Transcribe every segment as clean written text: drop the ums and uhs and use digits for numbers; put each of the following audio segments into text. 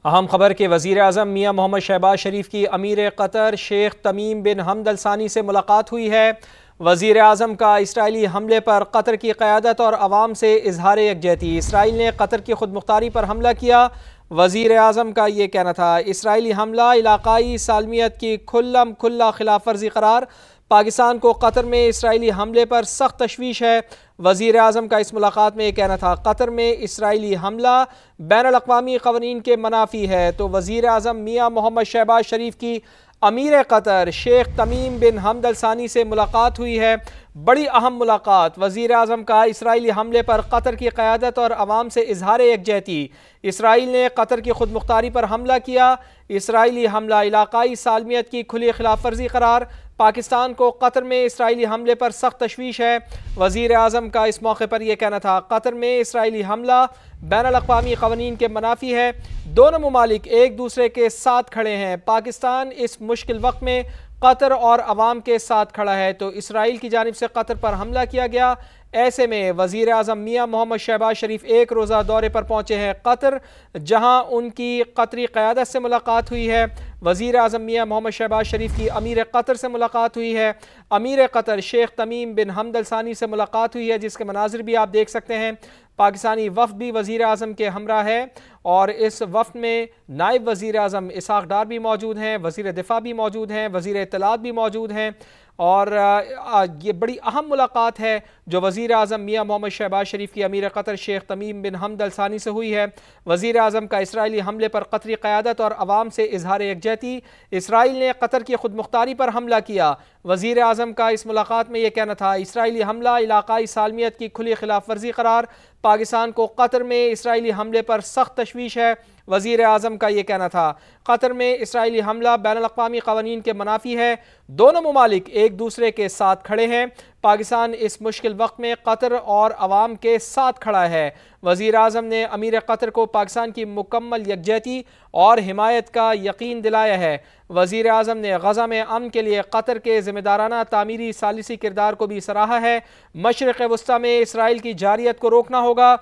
اہم خبر کہ وزیر اعظم میاں محمد شہباز شریف کی امیر قطر شیخ تمیم بن حمد الثانی سے ملاقات ہوئی ہے۔ وزیر اعظم کا اسرائیلی حملے پر قطر کی قیادت اور عوام سے اظہار یکجہتی۔ اسرائیل نے قطر کی خود مختاری پر حملہ کیا۔ وزیر اعظم کا یہ کہنا تھا، اسرائیلی حملہ علاقائی سالمیت کی کھلا خلاف ورزی قرار۔ پاکستان کو قطر میں اسرائیلی حملے پر سخت تشویش ہے۔ وزیر اعظم کا اس ملاقات میں یہ کہنا تھا، قطر میں اسرائیلی حملہ بین الاقوامی قوانین کے منافی ہے۔ تو وزیر اعظم میاں محمد شہباز شریف کی امیر قطر شیخ تمیم بن حمد الثانی سے ملاقات ہوئی ہے۔ بڑی اہم ملاقات۔ وزیر اعظم کا اسرائیلی حملے پر قطر کی قیادت اور عوام سے اظہار یکجہتی۔ اسرائیل نے قطر کی خود مختاری پر حملہ کیا۔ اسرائیلی حملہ علاقائی سالمیت کی کھلی خلاف ورزی قرار۔ پاکستان کو قطر میں اسرائیلی حملے پر سخت تشویش ہے۔ وزیر اعظم کا اس موقع پر یہ کہنا تھا، قطر میں اسرائیلی حملہ بین الاقوامی قوانین کے منافی ہے۔ دونوں ممالک ایک دوسرے کے ساتھ کھڑے ہیں۔ پاکستان اس مشکل وقت میں قطر اور عوام کے ساتھ کھڑا ہے۔ تو اسرائیل کی جانب سے قطر پر حملہ کیا گیا۔ ایسے میں وزیر اعظم میاں محمد شہباز شریف ایک روزہ دورے پر پہنچے ہیں قطر، جہاں ان کی قطری قیادت سے ملاقات ہوئی ہے۔ وزیر اعظم میاں محمد شہباز شریف کی امیر قطر سے ملاقات ہوئی ہے۔ امیر قطر شیخ تمیم بن حمد الثانی سے ملاقات ہوئی ہے، جس کے مناظر بھی آپ دیکھ سکتے ہیں۔ پاکستانی وفد بھی وزیر اعظم کے ہمراہ ہے، اور اس وفد میں نائب وزیر اعظم اسحاق ڈار بھی موجود ہیں، وزیر دفاع بھی موجود ہیں، وزیر اطلاعات بھی موجود ہیں۔ اور یہ بڑی اہم ملاقات ہے جو وزیر اعظم میاں محمد شہباز شریف کی امیر قطر شیخ تمیم بن حمد الثانی سے ہوئی ہے۔ وزیر اعظم کا اسرائیلی حملے پر قطری قیادت اور عوام سے اظہار یکجہتی۔ اسرائیل نے قطر کی خود مختاری پر حملہ کیا۔ وزیر اعظم کا اس ملاقات میں یہ کہنا تھا، اسرائیلی حملہ علاقائی سالمیت کی کھلی خلاف ورزی قرار۔ پاکستان کو قطر میں اسرائیلی حملے پر سخت تشویش ہے۔ وزیر اعظم کا یہ کہنا تھا، قطر میں اسرائیلی حملہ بین الاقوامی قوانین کے منافی ہے۔ دونوں ممالک ایک دوسرے کے ساتھ کھڑے ہیں۔ پاکستان اس مشکل وقت میں قطر اور عوام کے ساتھ کھڑا ہے۔ وزیر اعظم نے امیر قطر کو پاکستان کی مکمل یکجہتی اور حمایت کا یقین دلایا ہے۔ وزیر اعظم نے غزہ میں امن کے لیے قطر کے ذمہ دارانہ تعمیری ثالثی کردار کو بھی سراہا ہے۔ مشرق وسطی میں اسرائیل کی جارحیت کو روکنا ہوگا۔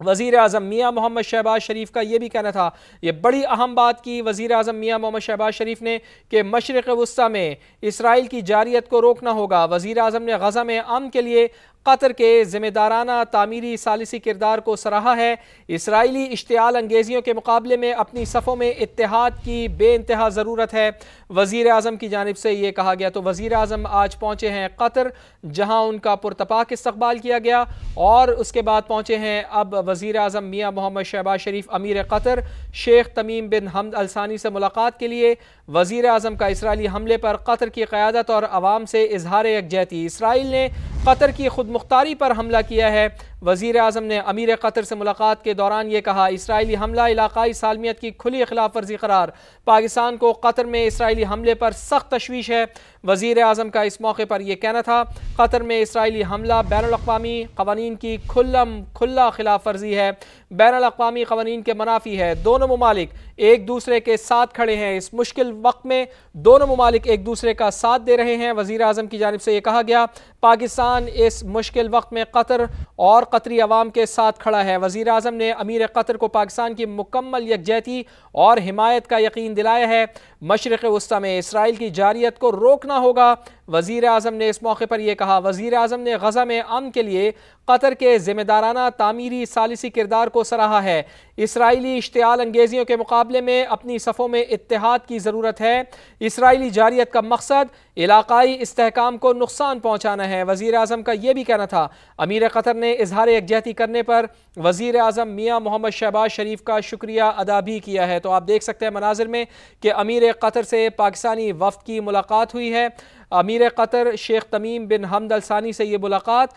وزیر اعظم میاں محمد شہباز شریف کا یہ بھی کہنا تھا، یہ بڑی اہم بات کی وزیر اعظم میاں محمد شہباز شریف نے کہ مشرق وسطی میں اسرائیل کی جارحیت کو روکنا ہوگا۔ وزیر اعظم نے غزہ میں امن کے لیے قطر کے ذمہ دارانہ تعمیری ثالثی کردار کو سراہا ہے۔ اسرائیلی اشتعال انگیزیوں کے مقابلے میں اپنی صفوں میں اتحاد کی بے انتہا ضرورت ہے، وزیر اعظم کی جانب سے یہ کہا گیا۔ تو وزیر اعظم آج پہنچے ہیں قطر، جہاں ان کا پرتپاک استقبال کیا گیا، اور اس کے بعد پہنچے ہیں اب وزیر اعظم میاں محمد شہباز شریف امیر قطر شیخ تمیم بن حمد الثانی سے ملاقات کے لیے۔ وزیر اعظم کا اسرائیلی حملے پر قطر کی قیادت اور عوام سے اظہار یکجہتی۔ اسرائیل نے قطر کی خود مختاری پر حملہ کیا ہے۔ وزیر اعظم نے امیر قطر سے ملاقات کے دوران یہ کہا، اسرائیلی حملہ علاقائی سالمیت کی کھلی خلاف ورزی قرار۔ پاکستان کو قطر میں اسرائیلی حملے پر سخت تشویش ہے۔ وزیر اعظم کا اس موقع پر یہ کہنا تھا، قطر میں اسرائیلی حملہ بین الاقوامی قوانین کی کھلا خلاف ورزی ہے، بین الاقوامی قوانین کے منافی ہے۔ دونوں ممالک ایک دوسرے کے ساتھ کھڑے ہیں۔ اس مشکل وقت میں دونوں ممالک ایک دوسرے کا ساتھ دے رہے ہیں۔ وزیر اعظم کی جانب سے یہ کہا گیا، پاکستان اس مشکل وقت میں قطر اور قطری عوام کے ساتھ کھڑا ہے۔ وزیر اعظم نے امیر قطر کو پاکستان کی مکمل یکجہتی اور حمایت کا یقین دلایا ہے۔ مشرق وسطی میں اسرائیل کی جارحیت کو روکنا ہوگا، وزیر اعظم نے اس موقع پر یہ کہا۔ وزیر اعظم نے غزہ میں امن کے لیے قطر کے ذمہ دارانہ تعمیری ثالثی کردار کو سراہا ہے۔ اسرائیلی اشتعال انگیزیوں کے مقابلے میں اپنی صفوں میں اتحاد کی ضرورت ہے۔ اسرائیلی جارحیت کا مقصد علاقائی استحکام کو نقصان پہنچانا ہے۔ وزیر اعظم کا یہ بھی کہنا تھا، امیر قطر نے اظہار یکجہتی کرنے پر وزیر اعظم میاں محمد شہباز شریف کا شکریہ ادا بھی کیا ہے۔ تو آپ دیکھ سکتے ہیں مناظر میں کہ امیر قطر سے پاکستانی وفد کی ملاقات ہوئی ہے۔ امیر قطر شیخ تمیم بن حمد الثانی سے یہ ملاقات،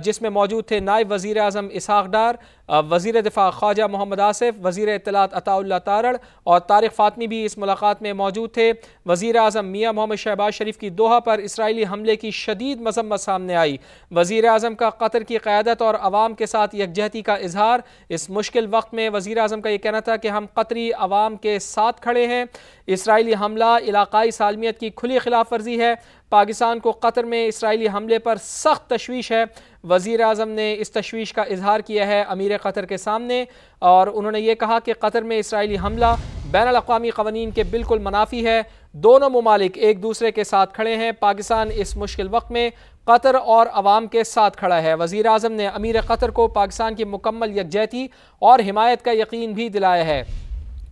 جس میں موجود تھے نائب وزیر اعظم اسحاق ڈار، وزیر دفاع خواجہ محمد آصف، وزیر اطلاعات عطا اللہ تارڑ اور طارق فاطمی بھی اس ملاقات میں موجود تھے۔ وزیر اعظم میاں محمد شہباز شریف کی دوحہ پر اسرائیلی حملے کی شدید مذمت سامنے آئی۔ وزیر اعظم کا قطر کی قیادت اور عوام کے ساتھ یکجہتی کا اظہار۔ اس مشکل وقت میں وزیر اعظم کا یہ کہنا تھا کہ ہم قطری عوام کے ساتھ کھڑے ہیں۔ اسرائیلی حملہ علاقائی سالمیت کی کھلی خلاف ورزی ہے۔ پاکستان کو قطر میں اسرائیلی حملے پر سخت تشویش ہے۔ وزیر اعظم نے اس تشویش کا اظہار کیا ہے امیر قطر کے سامنے، اور انہوں نے یہ کہا کہ قطر میں اسرائیلی حملہ بین الاقوامی قوانین کے بالکل منافی ہے۔ دونوں ممالک ایک دوسرے کے ساتھ کھڑے ہیں۔ پاکستان اس مشکل وقت میں قطر اور عوام کے ساتھ کھڑا ہے۔ وزیر اعظم نے امیر قطر کو پاکستان کی مکمل یکجہتی اور حمایت کا یقین بھی دلایا ہے۔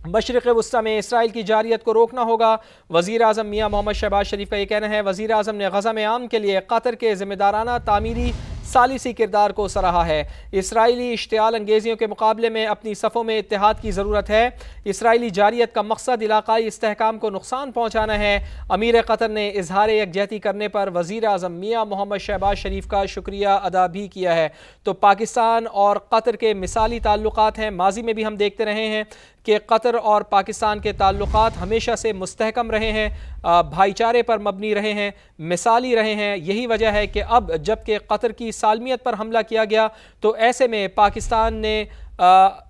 مشرق وسطی میں اسرائیل کی جارحیت کو روکنا ہوگا، وزیر اعظم میاں محمد شہباز شریف کا یہ کہنا ہے۔ وزیر اعظم نے غزہ میں امن کے لیے قطر کے ذمہ دارانہ تعمیری ثالثی کردار کو سراہا ہے۔ اسرائیلی اشتعال انگیزیوں کے مقابلے میں اپنی صفوں میں اتحاد کی ضرورت ہے۔ اسرائیلی جارحیت کا مقصد علاقائی استحکام کو نقصان پہنچانا ہے۔ امیر قطر نے اظہار یکجہتی کرنے پر وزیر اعظم میاں محمد شہباز شریف کا شکریہ ادا بھی کیا ہے۔ تو پاکستان اور قطر کے مثالی تعلقات ہیں۔ ماضی میں بھی ہم دیکھتے رہے ہیں کہ قطر اور پاکستان کے تعلقات ہمیشہ سے مستحکم رہے ہیں، بھائی چارے پر مبنی رہے ہیں، مثالی رہے ہیں۔ یہی وجہ ہے کہ اب جب کہ قطر کی سالمیت پر حملہ کیا گیا تو ایسے میں پاکستان نے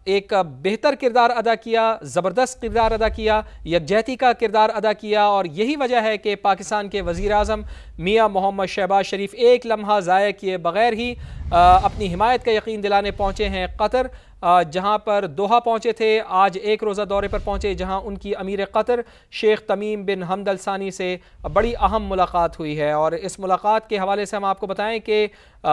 ایک بہتر کردار ادا کیا، زبردست کردار ادا کیا، یکجہتی کا کردار ادا کیا، اور یہی وجہ ہے کہ پاکستان کے وزیر اعظم میاں محمد شہباز شریف ایک لمحہ ضائع کیے بغیر ہی اپنی حمایت کا یقین دلانے پہنچے ہیں قطر، جہاں پر دوحہ پہنچے تھے، آج ایک روزہ دورے پر پہنچے، جہاں ان کی امیر قطر شیخ تمیم بن حمد الثانی سے بڑی اہم ملاقات ہوئی ہے۔ اور اس ملاقات کے حوالے سے ہم آپ کو بتائیں کہ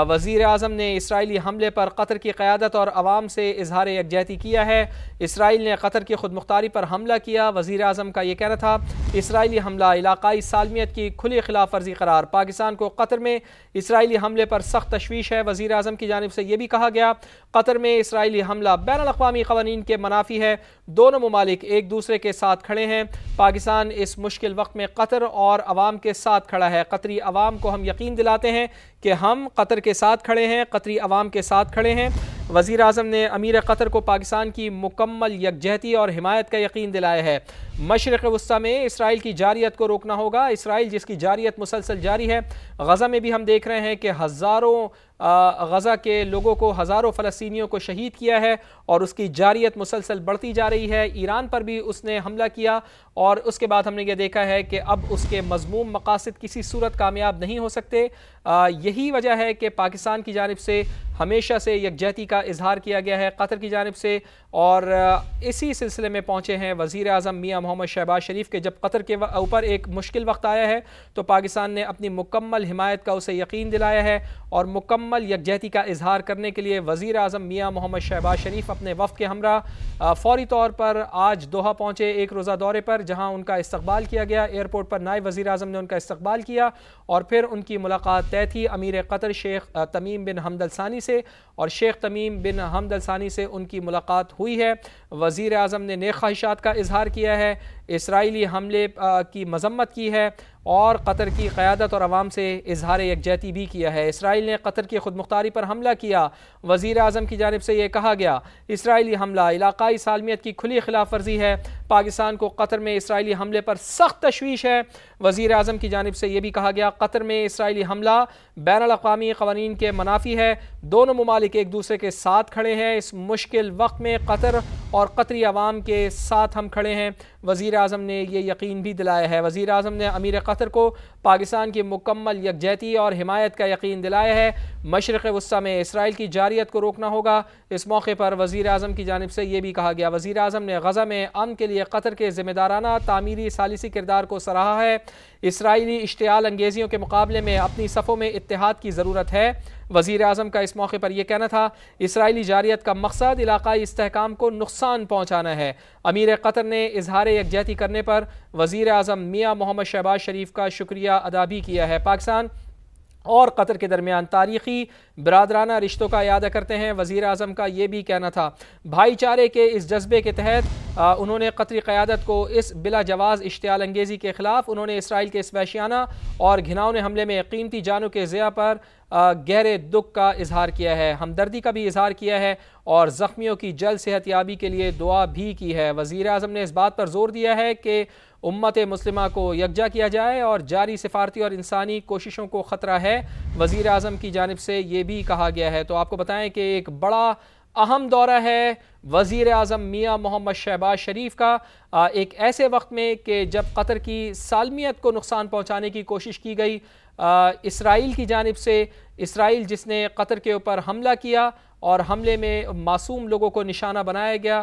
وزیر اعظم نے اسرائیلی حملے پر قطر کی قیادت اور عوام سے اظہار یکجہتی کیا ہے۔ اسرائیل نے قطر کی خود مختاری پر حملہ کیا۔ وزیر اعظم کا یہ کہنا تھا، اسرائیلی حملہ علاقائی سالمیت کی کھلی خلاف ورزی قرار۔ پاکستان کو قطر میں اسرائیلی حملے پر سخت تشویش ہے۔ وزیر اعظم کی جانب سے یہ بھی کہا گیا، قطر میں اسرائیلی حملہ بین الاقوامی قوانین کے منافی ہے۔ دونوں ممالک ایک دوسرے کے ساتھ کھڑے ہیں۔ پاکستان اس مشکل وقت میں قطر اور عوام کے ساتھ کھڑا ہے۔ قطری عوام کو ہم یقین دلاتے ہیں کہ ہم قطر کے ساتھ کھڑے ہیں، قطری عوام کے ساتھ کھڑے ہیں۔ وزیر اعظم نے امیر قطر کو پاکستان کی مکمل یکجہتی اور حمایت کا یقین دلایا ہے۔ مشرق وسطی میں اسرائیل کی جارحیت کو روکنا ہوگا۔ اسرائیل جس کی جارحیت مسلسل جاری ہے، غزہ میں بھی ہم دیکھ رہے ہیں کہ ہزاروں غزہ کے لوگوں کو، ہزاروں فلسطینیوں کو شہید کیا ہے، اور اس کی جارحیت مسلسل بڑھتی جا رہی ہے۔ ایران پر بھی اس نے حملہ کیا، اور اس کے بعد ہم نے یہ دیکھا ہے کہ اب اس کے مذموم مقاصد کسی صورت کامیاب نہیں ہو سکتے۔ یہی وجہ ہے کہ پاکستان کی جانب سے ہمیشہ سے یکجہتی کا اظہار کیا گیا ہے قطر کی جانب سے، اور اسی سلسلے میں پہنچے ہیں وزیر اعظم میاں محمد شہباز شریف کے۔ جب قطر کے اوپر ایک مشکل وقت آیا ہے تو پاکستان نے اپنی مکمل حمایت کا اسے یقین دلایا ہے، اور مکمل یکجہتی کا اظہار کرنے کے لیے وزیر اعظم میاں محمد شہباز شریف اپنے وفد کے ہمراہ فوری طور پر آج دوحہ پہنچے ایک روزہ دورے پر، جہاں ان کا استقبال کیا گیا۔ ایئرپورٹ پر نائب وزیر اعظم نے ان کا استقبال کیا، اور پھر ان کی ملاقات طے تھی امیر قطر شیخ تمیم بن حمد الثانی سے، اور شیخ تمیم بن حمد الثانی سے ان کی ملاقات ہوئی ہے۔ وزیر اعظم نے نیک خواہشات کا اظہار کیا ہے، اسرائیلی حملے کی مذمت کی ہے، اور قطر کی قیادت اور عوام سے اظہار یکجہتی بھی کیا ہے۔ اسرائیل نے قطر کی خود مختاری پر حملہ کیا۔ وزیر اعظم کی جانب سے یہ کہا گیا، اسرائیلی حملہ علاقائی سالمیت کی کھلی خلاف ورزی ہے۔ پاکستان کو قطر میں اسرائیلی حملے پر سخت تشویش ہے۔ وزیر اعظم کی جانب سے یہ بھی کہا گیا، قطر میں اسرائیلی حملہ بین الاقوامی قوانین کے منافی ہے۔ دونوں ممالک ایک دوسرے کے ساتھ کھڑے ہیں۔ اس مشکل وقت میں قطر اور قطری عوام کے ساتھ ہم کھڑے ہیں۔ وزیر اعظم نے یہ یقین بھی دلایا ہے۔ وزیر اعظم نے امیر قطر کو پاکستان کی مکمل یکجہتی اور حمایت کا یقین دلایا ہے۔ مشرق وسطی میں اسرائیل کی جارحیت کو روکنا ہوگا۔ اس موقع پر وزیر اعظم کی جانب سے یہ بھی کہا گیا، وزیر اعظم نے غزہ میں امن کے لیے قطر کے ذمہ دارانہ تعمیری ثالثی کردار کو سراہا ہے۔ اسرائیلی اشتعال انگیزیوں کے مقابلے میں اپنی صفوں میں اتحاد کی ضرورت ہے۔ وزیر اعظم کا اس موقع پر یہ کہنا تھا، اسرائیلی جارحیت کا مقصد علاقائی استحکام کو نقصان پہنچانا ہے۔ امیر قطر نے اظہار یکجہتی کرنے پر وزیر اعظم میاں محمد شہباز شریف کا شکریہ ادا بھی کیا ہے۔ پاکستان اور قطر کے درمیان تاریخی برادرانہ رشتوں کا اعادہ کرتے ہیں۔ وزیر اعظم کا یہ بھی کہنا تھا، بھائی چارے کے اس جذبے کے تحت انہوں نے قطری قیادت کو اس بلا جواز اشتعال انگیزی کے خلاف، انہوں نے اسرائیل کے اس وحشیانہ اور گھناؤنے حملے میں قیمتی جانوں کے ضیاع پر گہرے دکھ کا اظہار کیا ہے، ہمدردی کا بھی اظہار کیا ہے، اور زخمیوں کی جلد صحت یابی کے لیے دعا بھی کی ہے۔ وزیر اعظم نے اس بات پر زور دیا ہے کہ امت مسلمہ کو یکجا کیا جائے اور جاری سفارتی اور انسانی کوششوں کو خطرہ ہے۔ وزیر اعظم کی جانب سے یہ بھی کہا گیا ہے۔ تو آپ کو بتائیں کہ ایک بڑا اہم دورہ ہے وزیر اعظم میاں محمد شہباز شریف کا، ایک ایسے وقت میں کہ جب قطر کی سالمیت کو نقصان پہنچانے کی کوشش کی گئی اسرائیل کی جانب سے، اسرائیل جس نے قطر کے اوپر حملہ کیا اور حملے میں معصوم لوگوں کو نشانہ بنایا گیا،